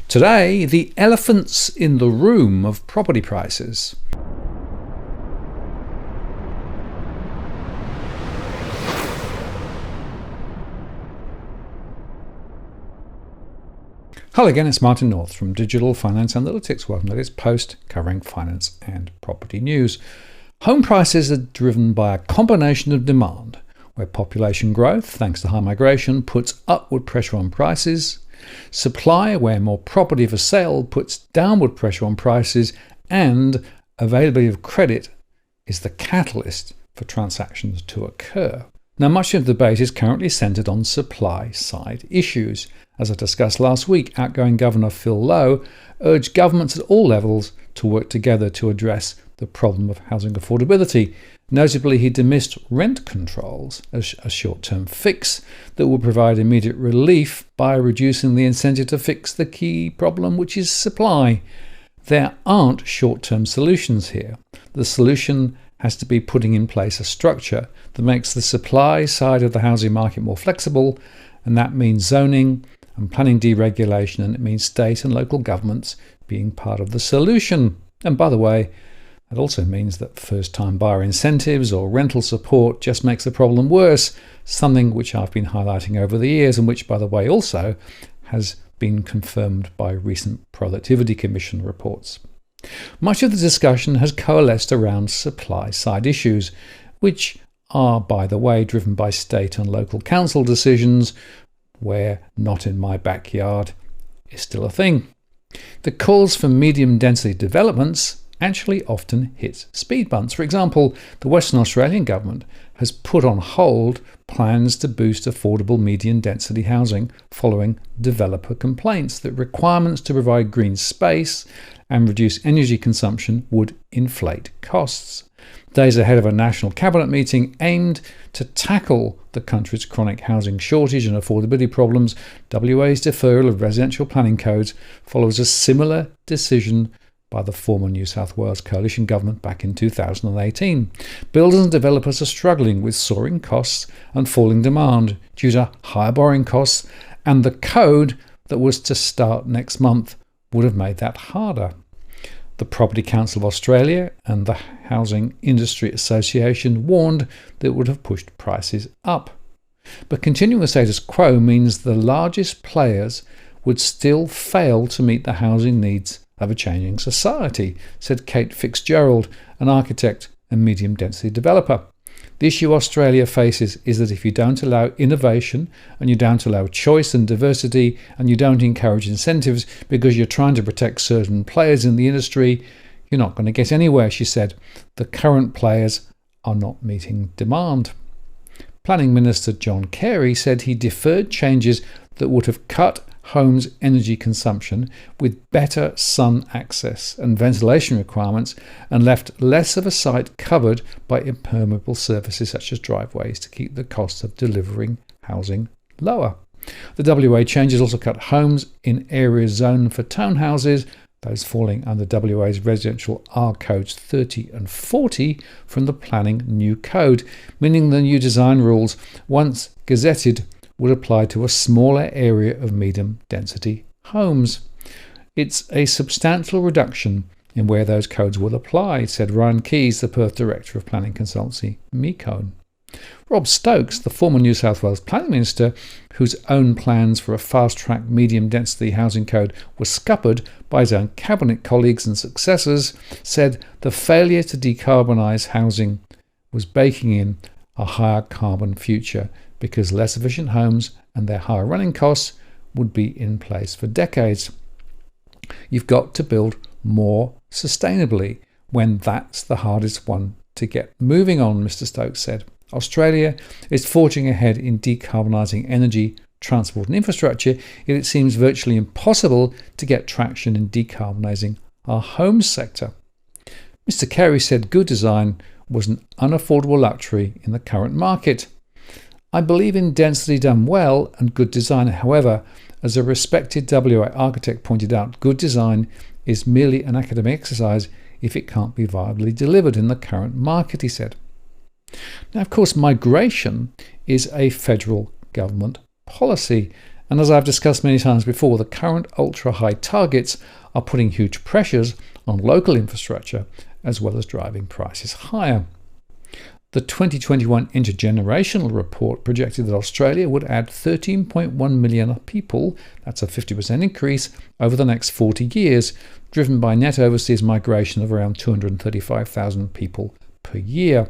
Today, the elephants in the room of property prices. Hello again, it's Martin North from Digital Finance Analytics. Welcome to this post covering finance and property news. Home prices are driven by a combination of demand, where population growth, thanks to high migration, puts upward pressure on prices, supply, where more property for sale puts downward pressure on prices, and availability of credit is the catalyst for transactions to occur. Now, much of the debate is currently centred on supply-side issues. As I discussed last week, outgoing Governor Phil Lowe urged governments at all levels to work together to address the problem of housing affordability. Notably, he dismissed rent controls as a short-term fix that will provide immediate relief by reducing the incentive to fix the key problem, which is supply. There aren't short-term solutions here. The solution has to be putting in place a structure that makes the supply side of the housing market more flexible, and that means zoning and planning deregulation, and it means state and local governments being part of the solution. And by the way, it also means that first-time buyer incentives or rental support just makes the problem worse, something which I've been highlighting over the years and which, by the way, also has been confirmed by recent Productivity Commission reports. Much of the discussion has coalesced around supply-side issues, which are, by the way, driven by state and local council decisions, where not in my backyard is still a thing. The calls for medium-density developments actually often hits speed bumps. For example, the Western Australian government has put on hold plans to boost affordable medium density housing following developer complaints that requirements to provide green space and reduce energy consumption would inflate costs. Days ahead of a national cabinet meeting aimed to tackle the country's chronic housing shortage and affordability problems, WA's deferral of residential planning codes follows a similar decision by the former New South Wales coalition government back in 2018. Builders and developers are struggling with soaring costs and falling demand due to higher borrowing costs, and the code that was to start next month would have made that harder. The Property Council of Australia and the Housing Industry Association warned that it would have pushed prices up. But continuing the status quo means the largest players would still fail to meet the housing needs of a changing society, said Kate Fitzgerald, an architect and medium-density developer. The issue Australia faces is that if you don't allow innovation and you don't allow choice and diversity and you don't encourage incentives because you're trying to protect certain players in the industry, you're not going to get anywhere, she said. The current players are not meeting demand. Planning Minister John Carey said he deferred changes that would have cut homes' energy consumption with better sun access and ventilation requirements and left less of a site covered by impermeable surfaces such as driveways to keep the cost of delivering housing lower. The WA changes also cut homes in areas zoned for townhouses, those falling under WA's residential R codes 30 and 40 from the planning new code, meaning the new design rules, once gazetted, would apply to a smaller area of medium density homes. It's a substantial reduction in where those codes will apply, said Ryan Keys, the Perth director of planning consultancy Mecone. Rob Stokes, the former New South Wales planning minister, whose own plans for a fast-track medium density housing code were scuppered by his own cabinet colleagues and successors, said the failure to decarbonise housing was baking in a higher carbon future because less efficient homes and their higher running costs would be in place for decades. You've got to build more sustainably when that's the hardest one to get moving on, Mr. Stokes said. Australia is forging ahead in decarbonising energy, transport and infrastructure, yet it seems virtually impossible to get traction in decarbonising our homes sector. Mr. Carey said good design was an unaffordable luxury in the current market. I believe in density done well and good design. However, as a respected WA architect pointed out, good design is merely an academic exercise if it can't be viably delivered in the current market, he said. Now, of course, migration is a federal government policy, And as I've discussed many times before, the current ultra-high targets are putting huge pressures on local infrastructure as well as driving prices higher. The 2021 intergenerational report projected that Australia would add 13.1 million people, that's a 50% increase, over the next 40 years, driven by net overseas migration of around 235,000 people per year.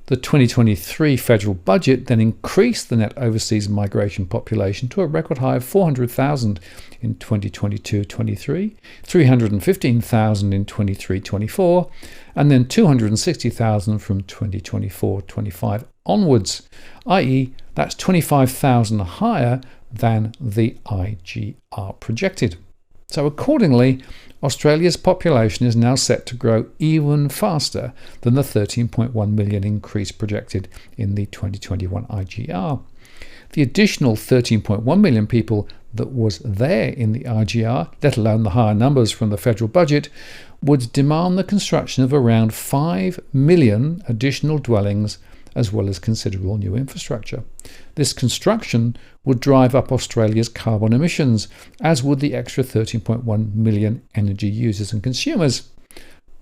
The 2023 federal budget then increased the net overseas migration population to a record high of 400,000 in 2022-23, 315,000 in 23-24, and then 260,000 from 2024-25 onwards, i.e. that's 25,000 higher than the IGR projected. So accordingly, Australia's population is now set to grow even faster than the 13.1 million increase projected in the 2021 IGR. The additional 13.1 million people that was there in the IGR, let alone the higher numbers from the federal budget, would demand the construction of around 5 million additional dwellings as well as considerable new infrastructure. This construction would drive up Australia's carbon emissions, as would the extra 13.1 million energy users and consumers.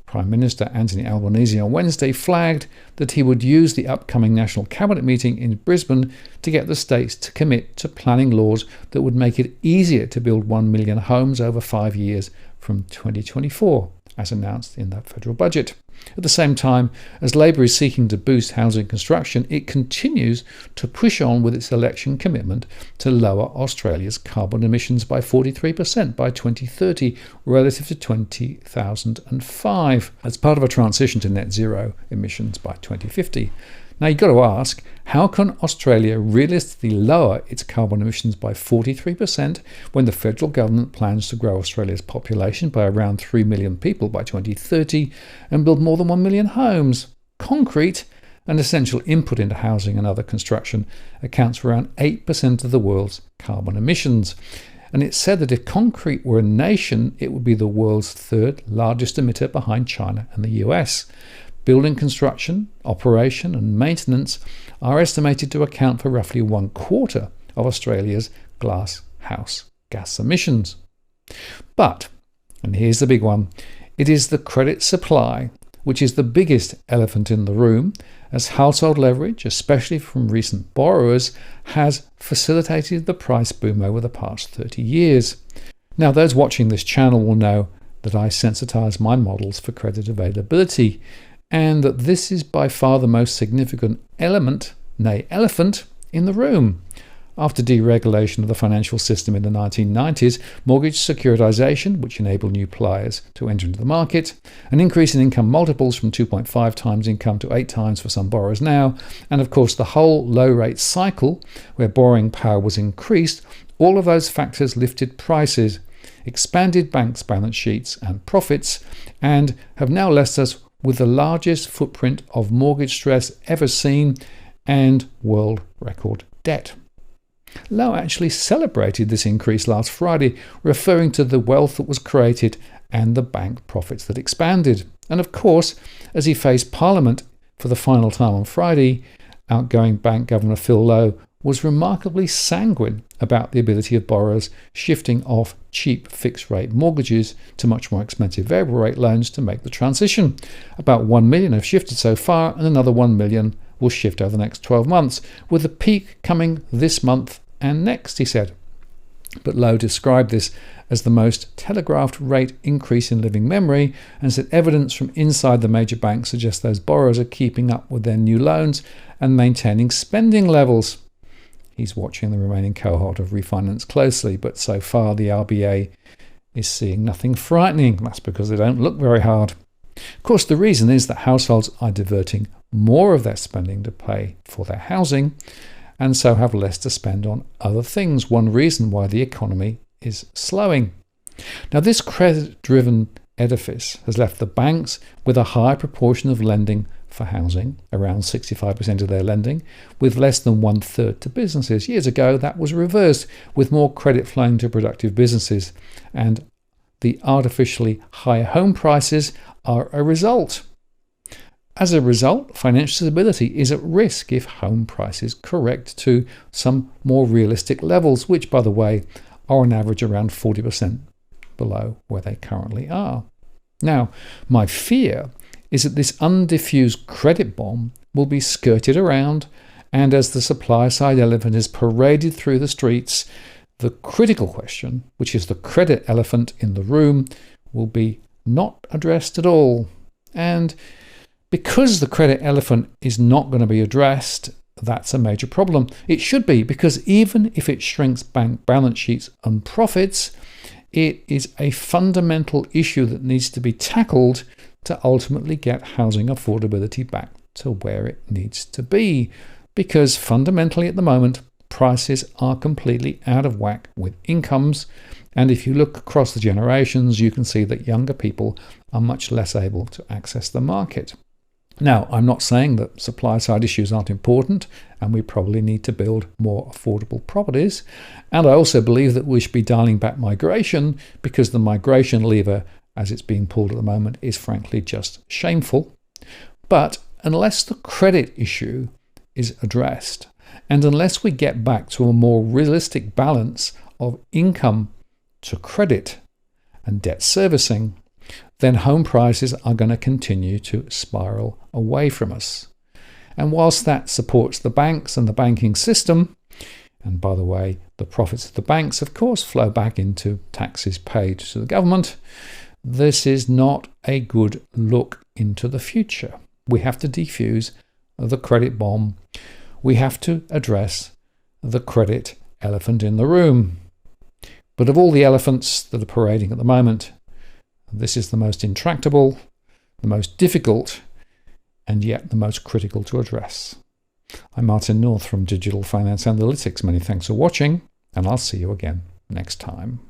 Prime Minister Anthony Albanese on Wednesday flagged that he would use the upcoming National Cabinet meeting in Brisbane to get the states to commit to planning laws that would make it easier to build 1 million homes over 5 years from 2024, as announced in that federal budget. At the same time, as Labor is seeking to boost housing construction, it continues to push on with its election commitment to lower Australia's carbon emissions by 43% by 2030 relative to 2005 as part of a transition to net zero emissions by 2050. Now you've got to ask, how can Australia realistically lower its carbon emissions by 43% when the federal government plans to grow Australia's population by around 3 million people by 2030 and build more than 1 million homes? Concrete, an essential input into housing and other construction, accounts for around 8% of the world's carbon emissions. And it's said that if concrete were a nation, it would be the world's third largest emitter behind China and the US. Building construction, operation and maintenance are estimated to account for roughly 1/4 of Australia's glass house gas emissions. But, and here's the big one, it is the credit supply which is the biggest elephant in the room, as household leverage, especially from recent borrowers, has facilitated the price boom over the past 30 years. Now, those watching this channel will know that I sensitize my models for credit availability, and that this is by far the most significant element, nay elephant, in the room. After deregulation of the financial system in the 1990s, mortgage securitization, which enabled new players to enter into the market, an increase in income multiples from 2.5 times income to 8 times for some borrowers now, and of course the whole low-rate cycle where borrowing power was increased, all of those factors lifted prices, expanded banks' balance sheets and profits, and have now left us with the largest footprint of mortgage stress ever seen and world record debt. Lowe actually celebrated this increase last Friday, referring to the wealth that was created and the bank profits that expanded. And of course, as he faced Parliament for the final time on Friday, outgoing Bank Governor Phil Lowe was remarkably sanguine about the ability of borrowers shifting off cheap fixed-rate mortgages to much more expensive variable-rate loans to make the transition. About 1 million have shifted so far, and another 1 million will shift over the next 12 months, with the peak coming this month and next, he said. But Lowe described this as the most telegraphed rate increase in living memory, and said evidence from inside the major banks suggests those borrowers are keeping up with their new loans and maintaining spending levels. He's watching the remaining cohort of refinance closely, but so far the RBA is seeing nothing frightening. That's because they don't look very hard. Of course, the reason is that households are diverting more of their spending to pay for their housing, and so have less to spend on other things. One reason why the economy is slowing. Now, this credit-driven edifice has left the banks with a high proportion of lending for housing, around 65% of their lending, with less than 1/3 to businesses. Years ago, that was reversed, with more credit flowing to productive businesses, and the artificially high home prices are a result. As a result, financial stability is at risk if home prices correct to some more realistic levels, which, by the way, are on average around 40% below where they currently are. Now, my fear is that this undiffused credit bomb will be skirted around, and as the supply-side elephant is paraded through the streets, the critical question, which is the credit elephant in the room, will be not addressed at all. And because the credit elephant is not going to be addressed, that's a major problem. It should be, because even if it shrinks bank balance sheets and profits, it is a fundamental issue that needs to be tackled to ultimately get housing affordability back to where it needs to be. Because fundamentally at the moment, prices are completely out of whack with incomes. And if you look across the generations, you can see that younger people are much less able to access the market. Now, I'm not saying that supply-side issues aren't important, and we probably need to build more affordable properties. And I also believe that we should be dialing back migration, because the migration lever, as it's being pulled at the moment, is frankly just shameful. But unless the credit issue is addressed, and unless we get back to a more realistic balance of income to credit and debt servicing, then home prices are going to continue to spiral away from us. And whilst that supports the banks and the banking system, and by the way, the profits of the banks, of course, flow back into taxes paid to the government, this is not a good look into the future. We have to defuse the credit bomb. We have to address the credit elephant in the room. But of all the elephants that are parading at the moment, this is the most intractable, the most difficult, and yet the most critical to address. I'm Martin North from Digital Finance Analytics. Many thanks for watching, and I'll see you again next time.